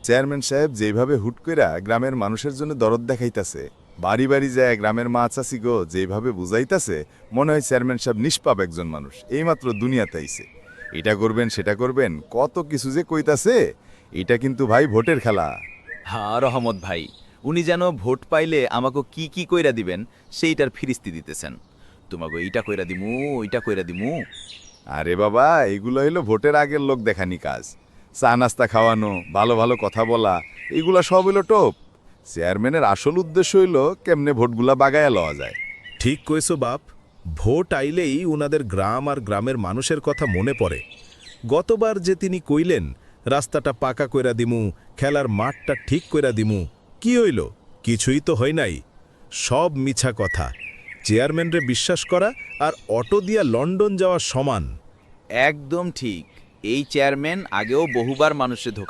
Chairman সাহেব যেভাবে হুট কইরা গ্রামের মানুষের জন্য দরদ দেখাইতাছে, বাড়ি বাড়ি যায় গ্রামের মা চাচি গো যেভাবে বুঝাইতাছে, মনে হয় চেয়ারম্যান সাহেব নিষ্পাপ একজন মানুষ, এইমাত্র দুনিয়াতে আইছে। এটা করবেন সেটা করবেন কত কিছু যে কইতাছে। এটা কিন্তু ভাই ভোটের খেলা। হ্যাঁ রহমত ভাই, উনি যেন ভোট পাইলে আমাকে কি কি কইরা দিবেন সেইটার ফিরিস্তি দিতেছেন। তোমাকে এইটা কইরা দিমু, ওইটা কইরা দিমু। আরে বাবা, এগুলো হইলো ভোটের আগের লোক দেখানি কাজ। চা নাস্তা খাওয়ানো, ভালো ভালো কথা বলা, এগুলা সব হইলো টোপ। চেয়ারম্যানের আসল উদ্দেশ্য হইলো কেমনে ভোটগুলা বাগায়া লওয়া যায়। ঠিক কইছো বাপ। ভোট আইলেই উনাদের গ্রাম আর গ্রামের মানুষের কথা মনে পড়ে। গতবার যে তিনি কইলেন রাস্তাটা পাকা কইরা দিমু, খেলার মাঠটা ঠিক কইরা দিমু, কি হইল? কিছুই তো হয় নাই। সব মিছা কথা। চেয়ারম্যানরে বিশ্বাস করা আর অটো দিয়া লন্ডন যাওয়া সমান। একদম ঠিক। এই চেয়ারম্যান আগেও বহুবার মানুষের ধোঁকা